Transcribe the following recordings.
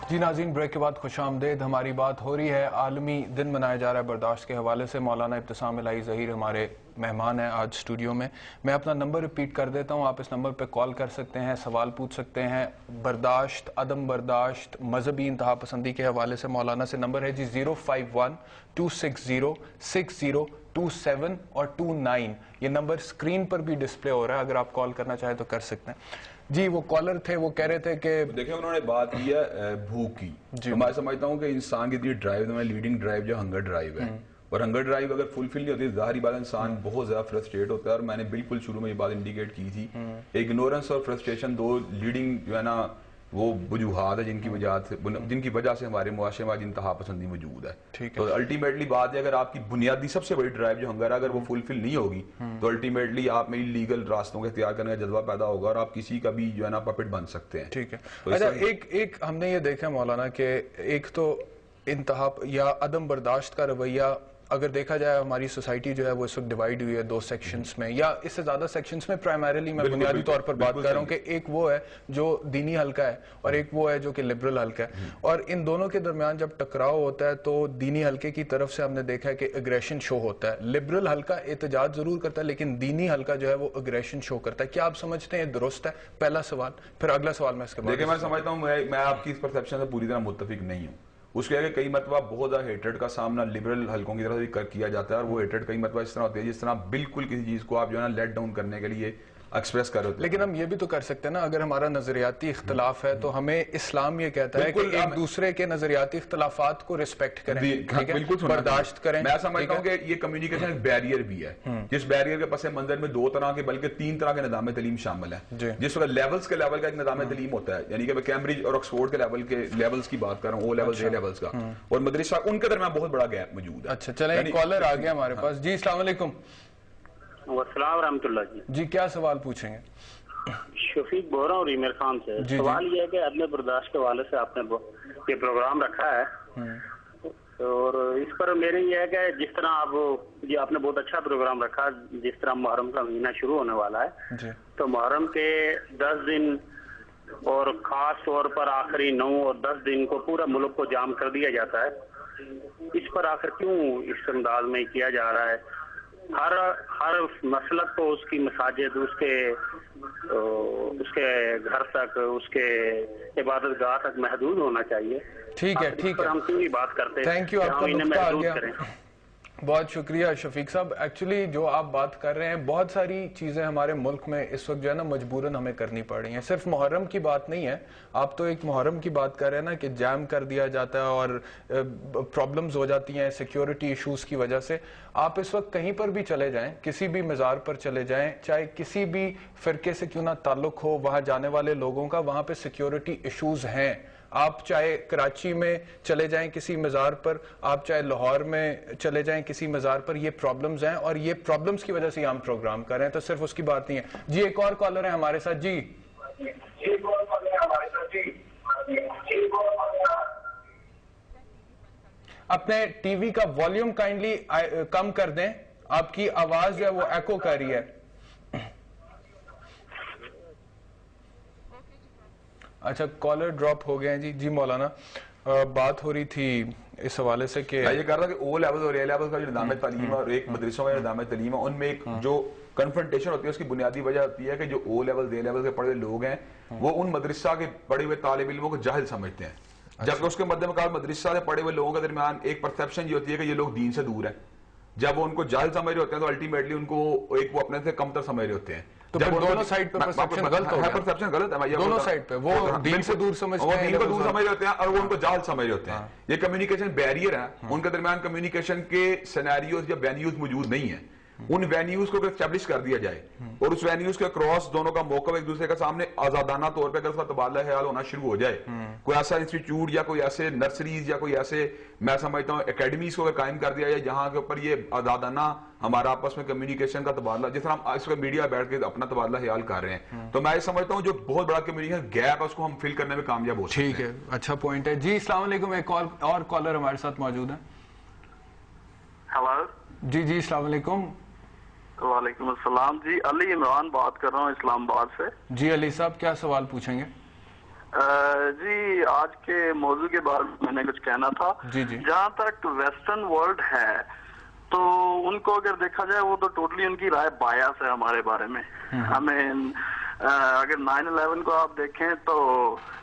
جی ناظرین، بریک کے بعد خوش آمدید. ہماری بات ہو رہی ہے عالمی دن منایا جا رہا ہے برداشت کے حوالے سے. مولانا ابتسام الہی ظہیر ہمارے مہمان ہیں آج اسٹوڈیو میں. میں اپنا نمبر ریپیٹ کر دیتا ہوں, آپ اس نمبر پہ کال کر سکتے ہیں, سوال پوچھ سکتے ہیں برداشت, عدم برداشت, مذہبی انتہا پسندی کے حوالے سے. مولانا سے نمبر ہے جی 051-260-6027 اور 29. یہ نمبر سکرین پر بھی ڈسپلے ہو رہا ہے, اگر آپ کال کرنا چاہیں تو کر سکتے ہیں. جی وہ کالر تھے, وہ کہہ رہے تھے کہ دیکھیں انہوں نے بات کی ہے بھوک کی. میں سمجھتا ہوں کہ انسان کی ڈرائیو میں لیڈنگ ڈرائیو جو ہنگر ڈرائیو ہے, اور ہنگر ڈرائیو اگر فلفل نہیں ہوتی ظاہری بات انسان بہت زیادہ فرسٹریٹ ہوتا ہے. اور میں نے بالکل شروع میں یہ بات انڈیکیٹ کی تھی, اگنورنس اور فرسٹریشن دو لیڈنگ جو ہے نا وہ وجوہات ہے جن کی وجہ سے ہمارے معاشرے میں آج انتہا پسندی موجود ہے. تو الٹیمیٹلی بات ہے اگر آپ کی بنیادی سب سے بڑی ڈرائیو جو ہنگر ہے اگر وہ فلفل نہیں ہوگی تو الٹیمیٹلی آپ میں لیگل راستوں کا اختیار کرنے کا جذبہ پیدا ہوگا اور آپ کسی کا بھی جو ہے نا پپٹ بن سکتے ہیں. ٹھیک ہے. اچھا ایک ہم نے یہ دیکھا مولانا کہ ایک تو انتہا یا عدم برداشت کا رویہ اگر دیکھا جائے ہماری سوسائٹی جو ہے وہ اس وقت ڈیوائیڈ ہوئی ہے دو سیکشنز میں یا اس سے زیادہ سیکشنز میں. پرائمریلی میں بنیادی طور پر بات کر رہا ہوں کہ ایک وہ ہے جو دینی حلقہ ہے اور ایک وہ ہے جو کہ لبرل حلقہ ہے, اور ان دونوں کے درمیان جب ٹکراؤ ہوتا ہے تو دینی حلقے کی طرف سے ہم نے دیکھا ہے کہ اگریشن شو ہوتا ہے. لبرل حلقہ احتجاج ضرور کرتا ہے لیکن دینی حلقہ جو ہے وہ اگریشن شو کرتا ہے. کیا آپ سمجھتے ہیں یہ درست ہے؟ پہلا سوال, پھر اگلا سوال میں اس کے بعد. دیکھیں میں سمجھتا ہوں میں آپ کی اس پرسیپشن سے پوری طرح متفق نہیں ہوں. اس کے آگے کئی مرتبہ بہت زیادہ ہیٹریڈ کا سامنا لبرل حلقوں کی طرف سے کیا جاتا ہے, اور وہ ہیٹریڈ کئی مرتبہ اس طرح ہوتی ہے جس طرح بالکل کسی چیز کو آپ جو ہے نا لیٹ ڈاؤن کرنے کے لیے ایکسپریس کر رہے ہوتے ہیں. لیکن ہم یہ بھی تو کر سکتے ہیں نا, اگر ہمارا نظریاتی اختلاف ہے تو ہمیں اسلام یہ کہتا ہے کہ ایک دوسرے کے نظریاتی اختلافات کو ریسپیکٹ کریں, برداشت کریں. میں سمجھتا ہوں کہ یہ کمیونیکیشن ایک بیریئر بھی ہے, جس بیریئر کے پس منظر میں دو طرح کے بلکہ تین طرح کے نظام تعلیم شامل ہیں. جس وقت لیولز کے لیول کا ایک نظام تعلیم ہوتا ہے, یعنی کہ میں کیمبرج اور آکسفورڈ کے لیولز کی بات کر رہا ہوں, او لیولز اے لیولز کا, اور مدرسہ ان کے درمیان بہت بڑا گیپ موجود ہے. اچھا چلیں ایک کالر آ گیا ہمارے پاس. جی السلام علیکم. السلام ورحمۃ اللہ. جی کیا سوال پوچھیں گے؟ شفیق بول رہا ہوں ریمر خان سے. سوال یہ ہے کہ عدم برداشت کے حوالے سے آپ نے یہ پروگرام رکھا ہے, اور اس پر میرے یہ ہے کہ جس طرح آپ نے بہت اچھا پروگرام رکھا, جس طرح محرم کا مہینہ شروع ہونے والا ہے تو محرم کے 10 دن اور خاص طور پر آخری 9 اور 10 دن کو پورا ملک کو جام کر دیا جاتا ہے. اس پر آخر کیوں اس انداز میں کیا جا رہا ہے؟ ہر مسلک کو اس کی مساجد, اس کے گھر تک, اس کے عبادت گاہ تک محدود ہونا چاہیے. ٹھیک ہے ٹھیک ہے, ہم کیوں نہیں بات کرتے؟ تھینک یو, آپ کا نقطہ آ گیا. بہت شکریہ شفیق صاحب. ایکچولی جو آپ بات کر رہے ہیں بہت ساری چیزیں ہمارے ملک میں اس وقت جو ہے نا مجبوراً ہمیں کرنی پڑ رہی ہیں. صرف محرم کی بات نہیں ہے, آپ تو ایک محرم کی بات کر رہے ہیں نا کہ جام کر دیا جاتا ہے اور پرابلمز ہو جاتی ہیں سیکیورٹی ایشوز کی وجہ سے. آپ اس وقت کہیں پر بھی چلے جائیں, کسی بھی مزار پر چلے جائیں, چاہے کسی بھی فرقے سے کیوں نہ تعلق ہو, وہاں جانے والے لوگوں کا وہاں پہ سیکیورٹی ایشوز ہیں. آپ چاہے کراچی میں چلے جائیں کسی مزار پر, آپ چاہے لاہور میں چلے جائیں کسی مزار پر, یہ پرابلمز ہیں اور یہ پرابلمز کی وجہ سے ہم پروگرام کر رہے ہیں, تو صرف اس کی بات نہیں ہے. جی ایک اور کالر ہے ہمارے ساتھ. جی اپنے ٹی وی کا والیوم کائنڈلی کم کر دیں, آپ کی آواز جو ہے وہ ایکو کر رہی ہے. اچھا کالر ڈراپ ہو گئے ہیں. جی مولانا بات ہو رہی تھی اس حوالے سے کہ یہ کہہ رہا تھا کہ او لیول اور اے لیول کا جو نظام تعلیم ہے اور ایک مدرسوں کا جو نظام تعلیم ہے, ان میں ایک جو کنفرنٹیشن ہوتی ہے اس کی بنیادی وجہ ہوتی ہے کہ جو او لیول اے لیول کے پڑھے لوگ ہیں وہ ان مدرسہ کے پڑھے ہوئے طالب علموں کو جاہل سمجھتے ہیں, جبکہ اس کے مد مقابل مدرسہ سے پڑھے ہوئے لوگوں کے درمیان ایک پرسیپشن یہ ہوتی ہے کہ یہ لوگ دین سے دور ہیں. جب وہ ان کو جاہل سمجھ رہے ہوتے ہیں تو الٹیمیٹلی ان کو ایک وہ اپنے سے کمتر سمجھ رہے ہوتے ہیں. تو دونوں سائیڈ پہ پرسیپشن غلط ہو گیا. پرسیپشن غلط ہے دونوں سائیڈ پہ, وہ دین سے دور سمجھتے ہیں, دین کو دور سمجھ رہے ہوتے ہیں اور وہ ان کو جاہل سمجھ رہے ہوتے ہیں. یہ کمیونیکیشن بیریئر ہے, ان کے درمیان کمیونیکیشن کے سینیریوز یا وینیوز موجود نہیں ہیں. ان وینیوز کو اسٹیبلش کر دیا جائے اور اس وینیوز کے کراس دونوں کا موقع ایک دوسرے کے سامنے آزادانہ طور پہ اگر اس کا تبادلہ خیال ہونا شروع ہو جائے, کوئی ایسا انسٹیٹیوٹ یا کوئی ایسے نرسریز یا کوئی ایسے میں سمجھتا ہوں اکیڈمیز کو قائم کر دیا جائے جہاں کے اوپر یہ آزادانہ ہمارا آپس میں کمیونیکیشن کا تبادلہ, جس طرح ہم اس وقت میڈیا بیٹھ کے اپنا تبادلہ خیال کر رہے ہیں, تو میں سمجھتا ہوں جو بہت بڑا کمیونیکیشن گیپ ہے اس کو ہم فل کرنے میں کامیاب ہو سکتے ہیں. ٹھیک ہے, اچھا پوائنٹ ہے. جی السلام علیکم, ایک اور کالر ہمارے ساتھ موجود ہے. جی السلام علیکم. وعلیکم السلام. جی علی عمران بات کر رہا ہوں اسلام آباد سے. جی علی صاحب کیا سوال پوچھیں گے؟ جی آج کے موضوع کے بارے میں نے کچھ کہنا تھا. جہاں تک ویسٹرن ورلڈ ہے تو ان کو اگر دیکھا جائے وہ تو ٹوٹلی ان کی رائے بایاس ہے ہمارے بارے میں. ہمیں اگر 9/11 کو آپ دیکھیں تو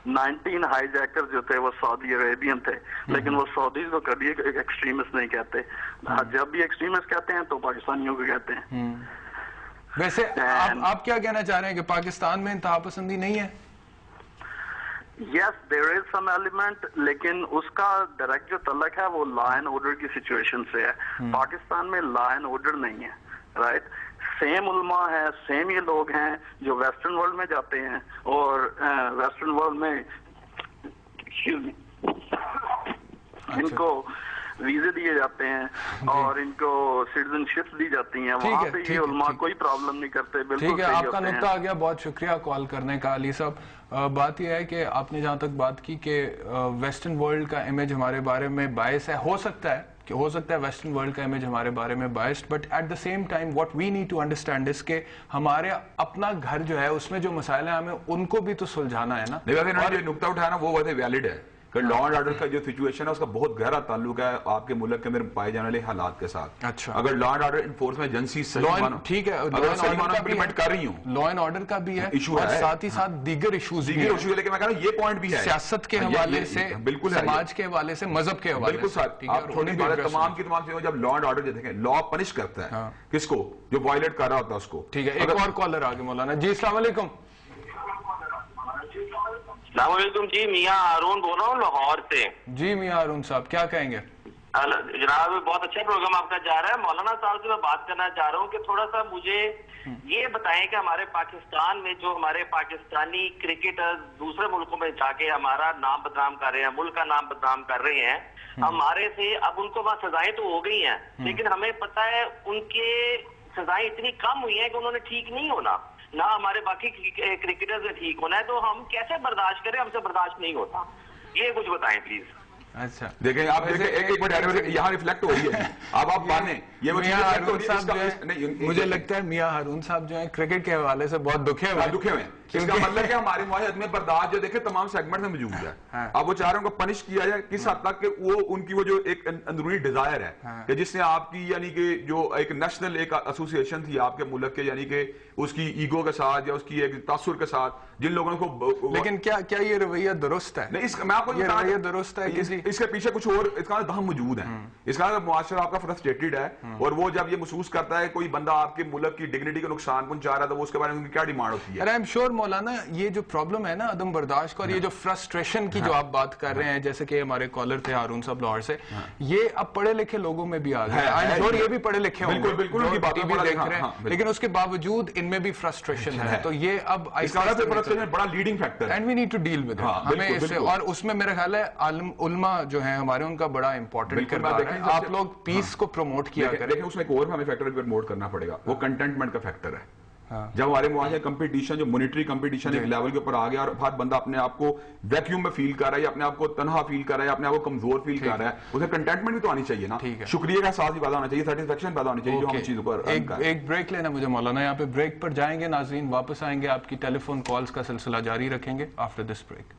19 ہائی جیکر جو تھے وہ سعودی عربین تھے, لیکن وہ سعودیز کو کبھی ایکسٹریمسٹ نہیں کہتے. جب بھی ایکسٹریمسٹ کہتے ہیں تو پاکستانیوں کو کہتے ہیں. ویسے آپ کیا کہنا چاہ رہے ہیں کہ پاکستان میں انتہا پسندی نہیں ہے؟ یس دیر از سم ایلیمنٹ, لیکن اس کا ڈائریکٹ جو تعلق ہے وہ لا اینڈ آرڈر کی سچویشن سے ہے. پاکستان میں لا اینڈ آرڈر نہیں ہے, رائٹ. سیم علماء ہے, سیم یہ لوگ ہیں جو ویسٹرن ورلڈ میں جاتے ہیں اور ویسٹرن ورلڈ میں ان کو ویزے دیے جاتے ہیں اور ان کو سٹیزن شپس دی جاتی ہیں. وہاں پہ یہ علماء کوئی پرابلم نہیں کرتے. بالکل ٹھیک ہے, آپ کا نقطہ آ گیا. بہت شکریہ کال کرنے کا علی صاحب. بات یہ ہے کہ آپ نے جہاں تک بات کی کہ ویسٹرن ورلڈ کا امیج ہمارے بارے میں باعث ہے, ہو سکتا ہے ویسٹرن ورلڈ کا امیج ہمارے بارے میں باعث, but at the same time what we need to understand اس کہ ہمارے اپنا گھر جو ہے اس میں جو مسائل ہیں ہمیں ان کو بھی تو سلجھانا ہے نا. جو نقطہ اٹھایا نا وہ بہت ویلڈ ہے کہ لا اینڈ آرڈر کا جو سچویشن ہے اس کا بہت گہرا تعلق ہے آپ کے ملک کے اندر پائے جانے والے حالات کے ساتھ. اچھا, اگر law and order enforcement agency ٹھیک ہے امپلیمنٹ کر رہی ہوں, لا اینڈ آرڈر کا بھی ہے اور ساتھ ہی ساتھ دیگر ایشوز ہے, لیکن میں کہہ رہا ہوں یہ پوائنٹ بھی ہے سیاست کے حوالے سے, بالکل سماج کے حوالے سے, مذہب کے حوالے سے. آپ تمام کی تمام چیزیں جب لا اینڈ آرڈر دیکھیں لا پنش کرتا ہے کس کو, جو وائلیٹ کر رہا ہوتا ہے اس کو. ٹھیک ہے, ایک اور کالر آگے مولانا. جی السلام علیکم. السلام علیکم. جی میاں ہارون بول رہا ہوں لاہور سے. جی میاں ہارون صاحب کیا کہیں گے؟ جناب بہت اچھا پروگرام آپ کا جا رہا ہے. مولانا صاحب سے میں بات کرنا چاہ رہا ہوں کہ تھوڑا سا مجھے یہ بتائیں کہ ہمارے پاکستان میں جو ہمارے پاکستانی کرکٹر دوسرے ملکوں میں جا کے ہمارا نام بدنام کر رہے ہیں, ملک کا نام بدنام کر رہے ہیں, ہمارے سے اب ان کو وہاں سزائیں تو ہو گئی ہیں, لیکن ہمیں پتہ ہے ان کے سزائیں اتنی کم ہوئی ہیں کہ انہوں نے ٹھیک نہیں ہونا, نہ ہمارے باقی کرکٹرز نے ٹھیک ہونا ہے. تو ہم کیسے برداشت کریں, ہم سے برداشت نہیں ہوتا. یہ کچھ بتائیں پلیز. اچھا دیکھیں آپ دیکھیں ایک منٹ یہاں ریفلیکٹ ہو رہی ہے. اب آپ مانیں یہ مجھے لگتا ہے میاں ہارون صاحب جو ہیں کرکٹ کے حوالے سے بہت دکھے ہوئے ہیں. اس کا مطلب کہ ہمارے معاشرے میں برداشت جو دیکھیں تمام سیگمنٹ میں موجود ہے. اب وہ چاہ رہے ہیں کو پنش کیا جائے کس حد تک کہ وہ ان کی وہ جو ایک اندرونی ڈیزائر ہے کہ جس نے آپ کی یعنی کہ جو ایک نیشنل ایک ایسوسیشن تھی آپ کے ملک کے, یعنی کہ اس کی ایگو کے ساتھ یا اس کی ایک تاثر کے ساتھ جن لوگوں کو, لیکن کیا یہ رویہ درست ہے؟ نہیں, میں آپ کو یہ رویہ درست ہے, اس کے پیچھے کچھ اور اس کا دہم موجود ہے. اس کا معاشرہ آپ کا فرسٹریٹڈ ہے اور وہ جب یہ محسوس کرتا ہے کوئی بندہ آپ کے ملک کی ڈگنیٹی کو نقصان پہنچا رہا ہے تو اس کے بارے میں کیا ڈیمانڈ ہوتی ہے؟ آئی ایم شیور مولانا یہ جو پرابلم ہے نا عدم برداشت کا اور یہ جو فرسٹریشن کی جو آپ بات کر رہے ہیں, جیسے کہ ہمارے کالر تھے ہارون صاحب لاہور سے, یہ اب پڑھے لکھے لوگوں میں بھی آ گیا ہے. آئی ایم شیور یہ بھی پڑھے لکھے ہوں گے جو ٹی وی دیکھ رہے ہیں, لیکن اس کے باوجود ان میں بھی فرسٹریشن ہے. تو یہ اب بڑا لیڈنگ فیکٹر ہے and we need to deal with it. ہمیں اس سے, اور اس میں میرا خیال ہے علماء جو ہیں ہمارے ان کا بڑا امپورٹنٹ کردار ہے. آپ لوگ پیس کو پروموٹ کیا کریں. دیکھیں اس میں ایک اور ہمیں فیکٹر پروموٹ کرنا پڑے گا, وہ کنٹینٹمنٹ کا فیکٹر ہے. جب ہمارے معاشرے کمپٹیشن جو مونیٹری کمپٹیشن ایک لیول کے اوپر آ گیا اور ہر بندہ اپنے آپ کو ویکیوم میں فیل کر رہا ہے یا اپنے آپ کو تنہا فیل کر رہا ہے, اپنے آپ کو کمزور فیل کر رہا ہے, اسے کنٹینٹمنٹ بھی تو آنی چاہیے نا, شکریہ کا احساس بھی پیدا ہونا چاہیے, سیٹسفیکشن پیدا ہونی چاہیے جو ہم چیزوں پر. ایک بریک لینا مجھے مولانا, یہاں پہ بریک پر جائیں گے ناظرین, واپس آئیں گے, آپ کی ٹیلی فون کالز کا سلسلہ جاری رکھیں گے آفٹر دس بریک.